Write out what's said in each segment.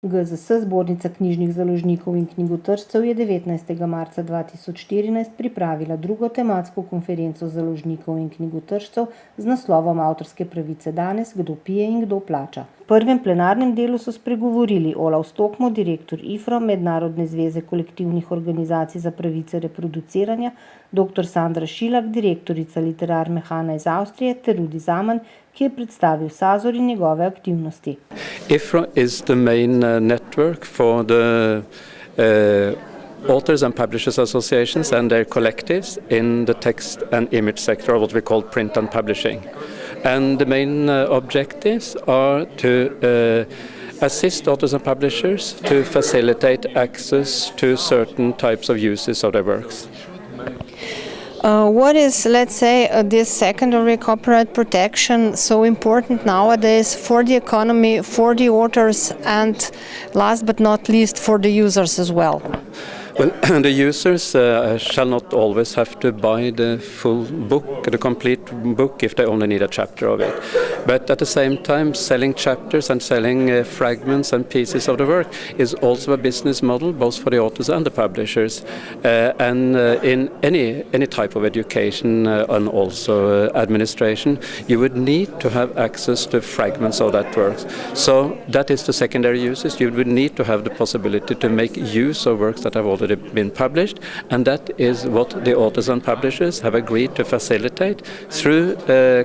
GZS, Zbornica knjižnih založnikov in knjigotržcev, je 19. marca 2014 pripravila drugo tematsko konferenco založnikov in knjigotržcev z naslovom Avtorske pravice danes, kdo pije in kdo plača. V prvem plenarnem delu so spregovorili Olav Stokmo, direktor IFRO, Mednarodne zveze kolektivnih organizacij za pravice reproduciranja, dr. Sandra Šilak, direktorica Literar Mehana iz Avstrije, ter Rudi Zaman, ki je predstavil Sazor in njegove aktivnosti. IFRO is the main network for the authors and publishers associations and their collectives in the text and image sector, or what we call print and publishing. And the main objectives are to assist authors and publishers to facilitate access to certain types of uses of their works. What is, let's say, this secondary copyright protection so important nowadays for the economy, for the authors, and last but not least for the users as well? Well, the users shall not always have to buy the full book, the complete book, if they only need a chapter of it. But at the same time, selling chapters and selling fragments and pieces of the work is also a business model, both for the authors and the publishers. And in any type of education and also administration, you would need to have access to fragments of that work. So that is the secondary uses. You would need to have the possibility to make use of works that have already been published, and that is what the authors and publishers have agreed to facilitate through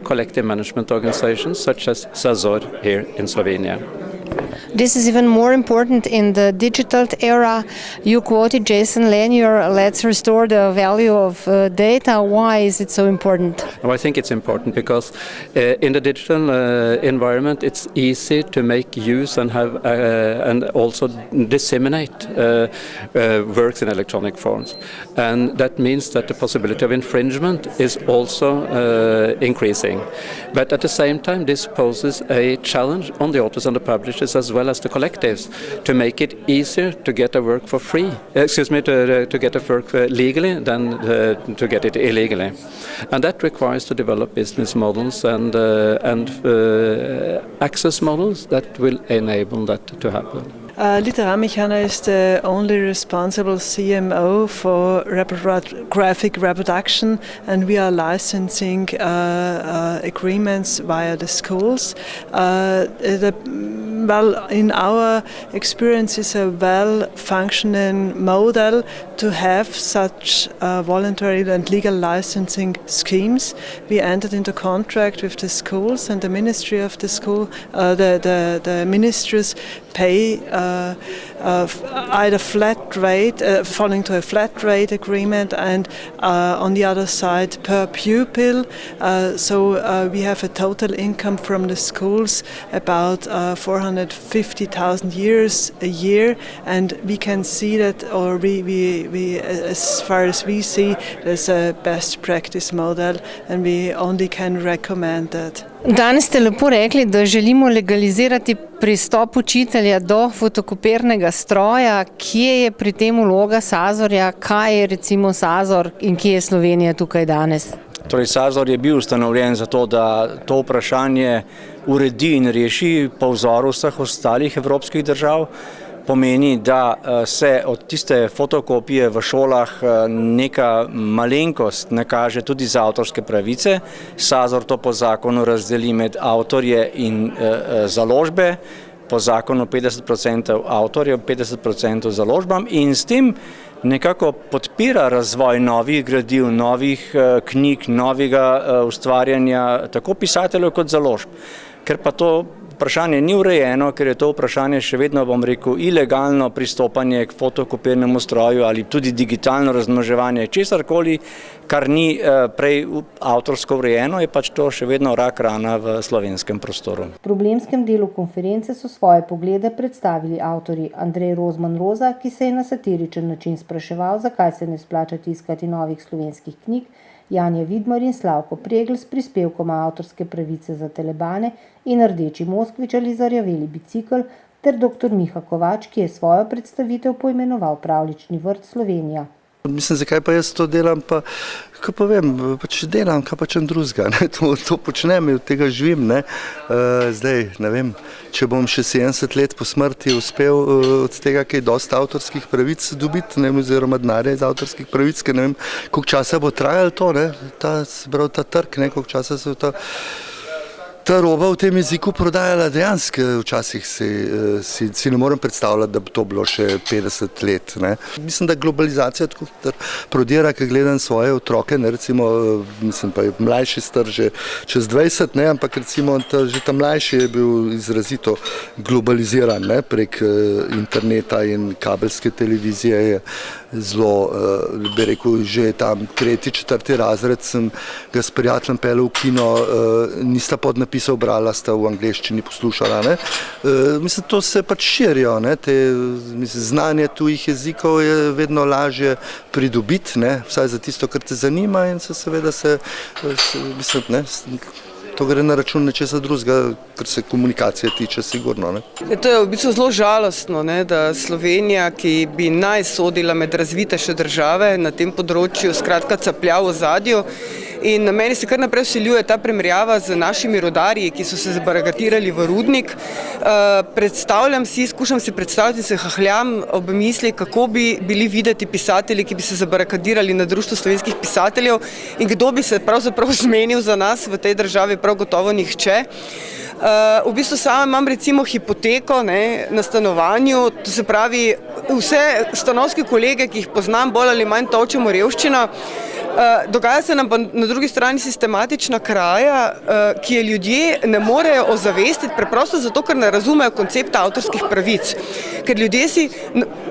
collective management organizations such as Sazor here in Slovenia. This is even more important in the digital era. You quoted Jason Lanier, let's restore the value of data. Why is it so important? Well, I think it's important because in the digital environment it's easy to make use and have and also disseminate works in electronic forms. And that means that the possibility of infringement is also increasing. But at the same time, this poses a challenge on the authors and the publishers as well as the collectives to make it easier to get a work for free, to get a work legally than to get it illegally. And that requires to develop business models and access models that will enable that to happen. Literar Mehana is the only responsible CMO for graphic reproduction, and we are licensing agreements via the schools. In our experience, is a well-functioning model to have such voluntary and legal licensing schemes. We entered into contract with the schools, and the ministry of the school, the ministries pay either flat rate, falling to a flat rate agreement, and on the other side per pupil. So we have a total income from the schools about 450,000 euros a year, and we can see that, or we as far as we see, there's a best practice model, and we only can recommend that. Danes ste lepo rekli, da želimo legalizirati pristop učitelja do fotokopirnega stroja. Kje je pri tem vloga Sazorja? Kaj je recimo Sazor in kje je Slovenija tukaj danes? Torej, Sazor je bil ustanovljen zato, da to vprašanje uredi in reši po vzoru vseh ostalih evropskih držav. Pomeni, da se od tiste fotokopije v šolah neka malenkost nakaže tudi za avtorske pravice. Sazor to po zakonu razdeli med avtorje in založbe, po zakonu 50% avtorjev, 50% založbam, in s tem nekako podpira razvoj novih gradiv, novih knjig, novega ustvarjanja tako pisateljev kot založb. Ker pa to vprašanje ni urejeno, ker je to vprašanje še vedno, bom rekel, ilegalno pristopanje k fotokopirnemu stroju ali tudi digitalno razmnoževanje česarkoli, kar ni prej avtorsko urejeno, je pač to še vedno rak rana v slovenskem prostoru. V problemskem delu konference so svoje poglede predstavili avtorji Andrej Rozman Roza, ki se je na satiričen način spraševal, zakaj se ne splača tiskati novih slovenskih knjig, Janja Vidmar in Slavko Pregl s prispevkoma Avtorske pravice za telebane in Rdeči Moskvič ali Zarjaveli bicikel, ter dr. Miha Kovač, ki je svojo predstavitev poimenoval Pravljični vrt Slovenija. Mislim, zakaj pa jaz to delam, pa kaj pa vem, pač delam, kaj pa čem drugega, to počnem in od tega živim, ne. Zdaj, ne vem, če bom še 70 let po smrti uspel od tega kaj dosti avtorskih pravic dobiti, ne, oziroma denarja iz avtorskih pravic, ker ne vem, koliko časa bo trajalo to, ne, ta trg, ne, koliko časa se ta roba v tem jeziku prodajala dejansko, včasih si ne morem predstavljati, da bi to bilo še 50 let. Ne. Mislim, da globalizacija tako prodira, ker gledam svoje otroke, ne, recimo, mislim pa je mlajši star že čez 20, ne, ampak recimo že ta mlajši je bil izrazito globaliziran, ne, prek interneta in kabelske televizije je zelo, bi rekel, že tam 3., 4. razred sem ga s prijateljem peljal v kino, nista podnapisov brala, sta v angleščini poslušala, ne. Mislim, to se pač širijo, ne, znanje tujih jezikov je vedno lažje pridobiti, ne, vsaj za tisto, kar te zanima in seveda mislim, ne, to gre na račun nečesa drugega, kar se komunikacije tiče, sigurno. Ne. To je v bistvu zelo žalostno, ne, da Slovenija, ki bi naj sodila med razvitejše države na tem področju, skratka caplja v ozadju. In na meni se kar naprej vsiljuje ta primerjava z našimi rudarji, ki so se zbarikatirali v rudnik. Skušam si predstavljati in se hahljam ob misli, kako bi bili videti pisatelji, ki bi se zabarikadirali na Društvu slovenskih pisateljev in kdo bi se pravzaprav zmenil za nas v tej državi, prav gotovo nihče. V bistvu sama imam recimo hipoteko, ne, na stanovanju, to se pravi vse stanovske kolege, ki jih poznam, bolj ali manj tolčemo revščino. Dogaja se nam pa na drugi strani sistematična kraja, ki je ljudje ne morejo ozavestiti, preprosto zato, ker ne razumejo koncepta avtorskih pravic. Ker ljudje si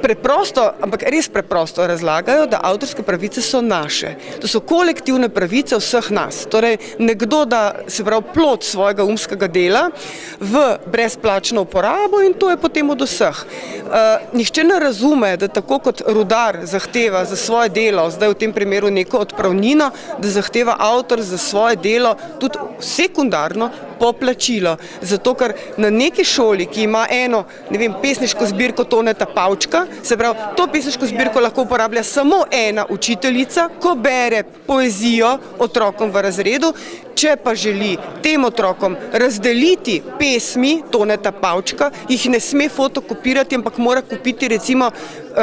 preprosto, ampak res preprosto razlagajo, da avtorske pravice so naše. To so kolektivne pravice vseh nas. Torej, nekdo da, se pravi, plod svojega umskega dela v brezplačno uporabo in to je potem od vseh. Nihče ne razume, da tako kot rudar zahteva za svoje delo, zdaj v tem primeru neko odpravnino, da zahteva avtor za svoje delo tudi sekundarno poplačilo. Zato, ker na neki šoli, ki ima eno, ne vem, pesniško zbirko Toneta Pavčka, se pravi, to pesniško zbirko lahko uporablja samo ena učiteljica, ko bere poezijo otrokom v razredu. Če pa želi tem otrokom razdeliti pesmi Toneta Pavčka, jih ne sme fotokopirati, ampak mora kupiti recimo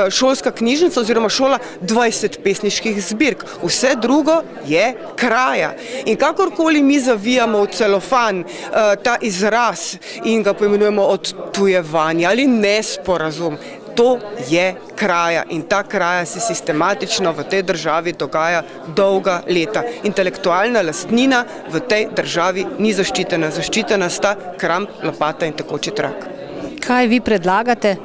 šolska knjižnica oziroma šola 20 pesniških zbirk. Vse drugo je kraja. In kakorkoli mi zavijamo v celofan ta izraz in ga poimenujemo odtujevanje ali nesporazum, to je kraja in ta kraja se sistematično v tej državi dogaja dolga leta. Intelektualna lastnina v tej državi ni zaščitena. Zaščitena sta kramp, lopata in tekoči trak. Kaj vi predlagate?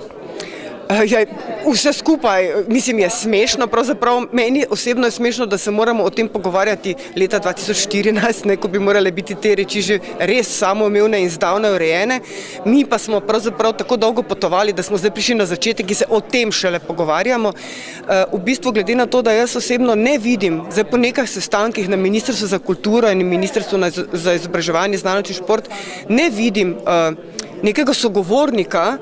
Vse skupaj, mislim, je smešno, pravzaprav meni osebno je smešno, da se moramo o tem pogovarjati leta 2014, ne, ko bi morale biti te reči že res samoumevne in zdavnaj urejene. Mi pa smo pravzaprav tako dolgo potovali, da smo zdaj prišli na začetek in se o tem šele pogovarjamo. V bistvu glede na to, da jaz osebno ne vidim, zdaj po nekaj sestankih na Ministrstvu za kulturo in Ministrstvu za izobraževanje, znanost in šport, ne vidim nekega sogovornika.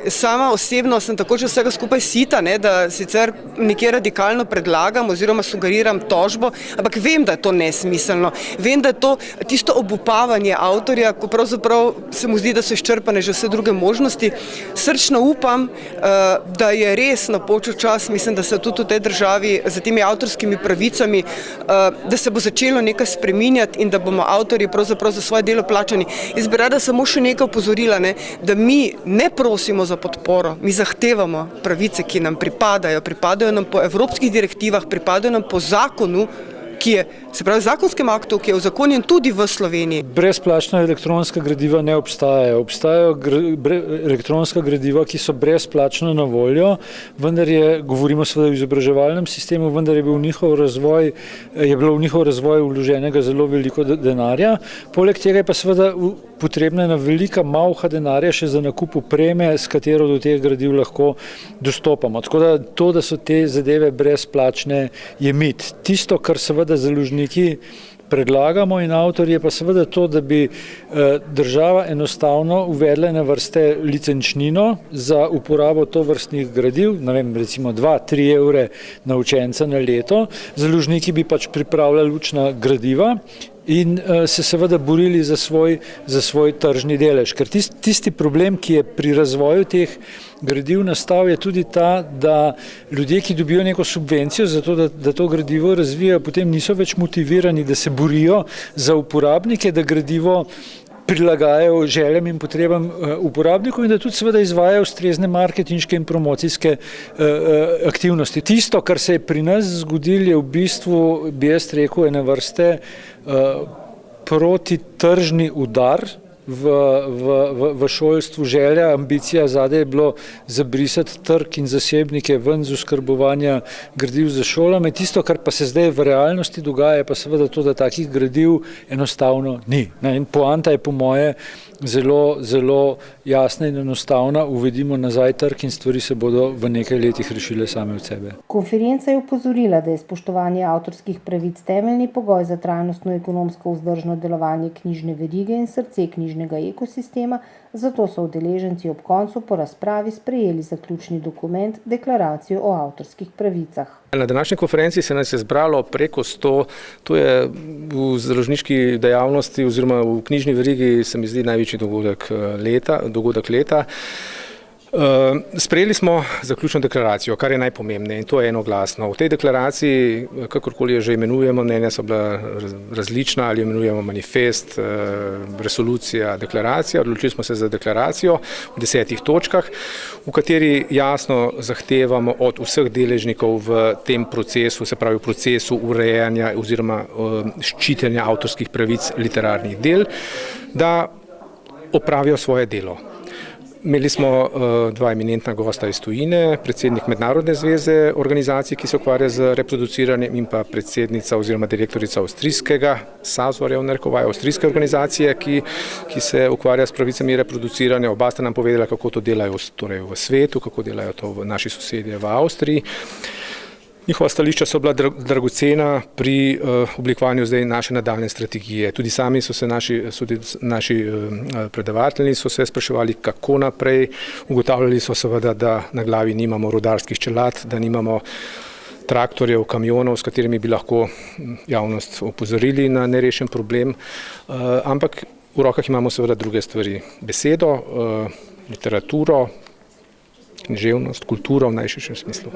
Sama osebno sem tako že vsega skupaj sita, ne, da sicer nekje radikalno predlagam oziroma sugeriram tožbo, ampak vem, da je to nesmiselno. Vem, da je to tisto obupavanje avtorja, ko pravzaprav se mu zdi, da so izčrpane že vse druge možnosti. Srčno upam, da je res napočil čas, mislim, da se tudi v tej državi za temi avtorskimi pravicami, da se bo začelo nekaj spreminjati in da bomo avtorji pravzaprav za svoje delo plačani. Jaz bi rada samo še nekaj opozorila, da mi ne prosimo za podporo, mi zahtevamo pravice, ki nam pripadajo nam po evropskih direktivah, pripadajo nam po zakonu, ki je, se pravi, zakonskem aktu, ki je uzakonjen tudi v Sloveniji. Brezplačna elektronska gradiva ne obstajajo. Obstajajo elektronska gradiva, ki so brezplačno na voljo, vendar govorimo seveda o izobraževalnem sistemu, vendar je bilo v njihov razvoj vloženega zelo veliko denarja. Poleg tega je pa seveda potrebna ena velika malha denarja še za nakup opreme, s katero do teh gradiv lahko dostopamo. Tako da to, da so te zadeve brezplačne, je mit. Tisto, kar seveda založniki predlagamo in avtor je pa seveda to, da bi država enostavno uvedla na vrste licenčnino za uporabo tovrstnih gradiv, ne vem, recimo 2-3 evre na učenca na leto. Založniki bi pač pripravljali učna gradiva in se seveda borili za svoj tržni delež. Ker tisti problem, ki je pri razvoju teh gradiv nastal, je tudi ta, da ljudje, ki dobijo neko subvencijo za to, da to gradivo razvijajo, potem niso več motivirani, da se borijo za uporabnike, da gradivo prilagajajo željam in potrebam uporabnikov in da tudi seveda izvajajo ustrezne marketinške in promocijske aktivnosti. Tisto, kar se je pri nas zgodilo, je v bistvu, bi jaz rekel, ene vrste protitržni udar v šolstvu. Želja, ambicija zadaj je bilo zabrisati trg in zasebnike ven z oskrbovanja gradiv za šolami. Tisto, kar pa se zdaj v realnosti dogaja, je pa seveda to, da takih gradiv enostavno ni. In poanta je po moje zelo jasna in enostavna. Uvedimo nazaj trg in stvari se bodo v nekaj letih rešile same od sebe. Konferenca je opozorila, da je spoštovanje avtorskih pravic temeljni pogoj za trajnostno ekonomsko vzdržno delovanje knjižne verige in srce knjižnega ekosistema, zato so udeleženci ob koncu po razpravi sprejeli zaključni dokument, deklaracijo o avtorskih pravicah. Na današnji konferenci se nas je zbralo preko 100, to je v založniški dejavnosti oziroma v knjižni verigi se mi zdi največji dogodek leta. Sprejeli smo zaključno deklaracijo, kar je najpomembneje in to je enoglasno. V tej deklaraciji, kakorkoli jo že imenujemo, mnenja so bila različna, ali jo imenujemo manifest, resolucija, deklaracija. Odločili smo se za deklaracijo v 10 točkah, v kateri jasno zahtevamo od vseh deležnikov v tem procesu, se pravi v procesu urejanja oziroma ščitenja avtorskih pravic literarnih del, da opravijo svoje delo. Imeli smo dva eminentna gosta iz tujine, predsednik Mednarodne zveze organizacij, ki se ukvarja z reproduciranjem, in pa predsednica oziroma direktorica avstrijskega SAZOR-ja, v narekovaju, avstrijske organizacije, ki se ukvarja s pravicami reproduciranja. Oba sta nam povedala, kako to delajo torej v svetu, kako delajo to v naši sosedje v Avstriji. Njihova stališča so bila dragocena pri oblikovanju zdaj naše nadaljne strategije. Tudi sami so se naši predavatelji so se spraševali, kako naprej. Ugotavljali so seveda, da na glavi nimamo rudarskih čelad, da nimamo traktorjev, kamionov, s katerimi bi lahko javnost opozorili na nerešen problem, ampak v rokah imamo seveda druge stvari. Besedo, literaturo, književnost, kulturo v najširšem smislu.